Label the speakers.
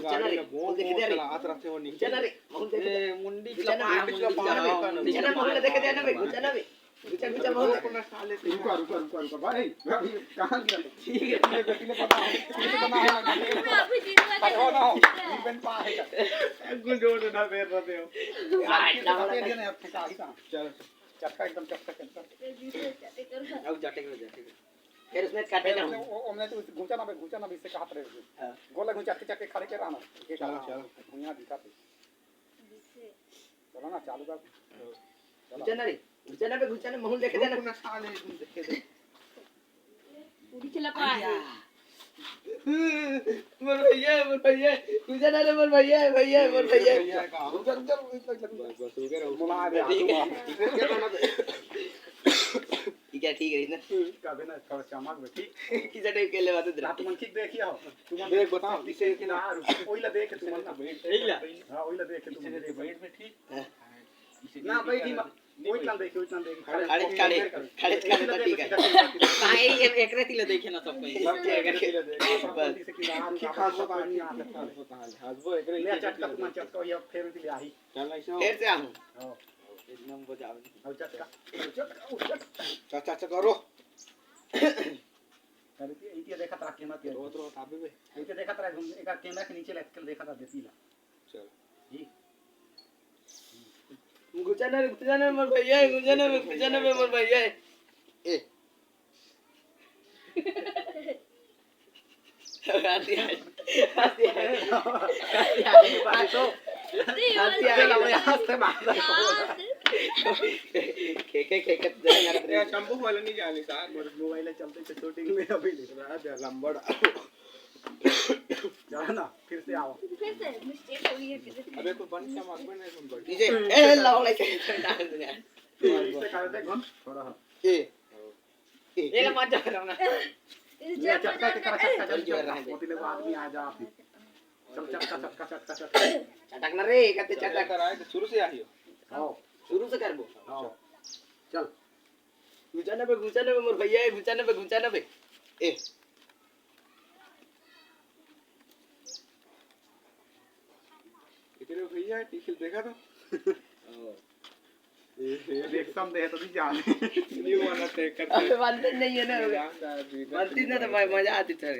Speaker 1: गाड़ी में बहुत चला हाथ रखते हो नीचे
Speaker 2: चला रे महल देख
Speaker 1: ए मुंडी पिछला पानी
Speaker 2: चला महल देख दे ना बे गुचा बे गुचा महल
Speaker 1: को ना साले
Speaker 3: रुका भाई कहां गया
Speaker 2: ठीक है
Speaker 3: ये बेटी ने पता है
Speaker 4: अभी दिन
Speaker 3: हो ना बन पाएगा
Speaker 1: गुंडोड़ ना फेर रहे हो
Speaker 3: चल चटका एकदम चटका
Speaker 2: अब जाटे कर फिर उसमें काटे ना
Speaker 3: ओमने तो घुचा ना इससे कहा रहे गोला घुचा के खड़े के रहना चलो दुनिया दिखाते चलो ना चालू कर
Speaker 2: गुचा ना बे महल देख दे ना
Speaker 1: साले देखे दे
Speaker 4: पूरी चला पाए
Speaker 2: मोर भैया गुचा ना रे मोर भैया
Speaker 1: बस हो गया
Speaker 3: मुला दे
Speaker 2: ठीक है ना
Speaker 3: कबे ना थोड़ा चमक बैठी
Speaker 2: किसा टाइप के ले बात दे
Speaker 3: तुम ठीक देखियो तुम
Speaker 1: देख बताओ
Speaker 3: इसे कि ना ओइला देख तुम ना
Speaker 2: ओइला
Speaker 3: हां ओइला देख तुम
Speaker 1: बैठ में ठीक
Speaker 3: ना बैठी ओइला देख
Speaker 2: खड़े तो ठीक है काहे एक रेती ले देखे ना सब कोई
Speaker 3: की खास पानी आता है
Speaker 1: हसबो एकरे
Speaker 3: ले चटका तुम चटका ये फेर दिले आही
Speaker 1: चल ऐसे
Speaker 2: फिर से आऊं
Speaker 3: हां
Speaker 2: एकदम बजाओ
Speaker 3: अब चटका
Speaker 1: चाचा करो
Speaker 3: अरे ये देखा था कैमरा के
Speaker 1: रोत रोत आबे बे
Speaker 3: ये देखा था एक कैमरा के नीचे लटक देखा था देसीला
Speaker 1: चल
Speaker 3: जी
Speaker 2: गुचा ना मोर भैया मोर भैया ए आती बातो के
Speaker 1: ये शंभू वाला नहीं जाने सा
Speaker 3: मोबाइल चलते शूटिंग में अभी
Speaker 1: लंबड़
Speaker 3: जाना फिर से आओ
Speaker 4: फिर से मिस्टेक हो गई है
Speaker 1: अबे कोई बन क्या मार में नहीं सुन पड़ी
Speaker 2: डीजे ए लाओ लाइक डांस दुनिया
Speaker 3: इसे कर दे कौन थोड़ा
Speaker 2: ए ला मत जाओ ना
Speaker 3: ये चटका के चटका चल मोती लोग आदमी आ जा आप सब चटका
Speaker 2: चटक ना रे कहते चटक
Speaker 1: कराए तो शुरू से आइयो
Speaker 3: आओ
Speaker 2: शुरू से करबो
Speaker 3: आओ चल
Speaker 2: गुचा ना मोर भैया गुचा ना बे ए
Speaker 1: तेरे भैया टिकल देखा तो
Speaker 3: देख सम दे तो जान
Speaker 1: नहीं वाला टेक करते
Speaker 2: बनते नहीं है ना बनती ना तो मजा आती था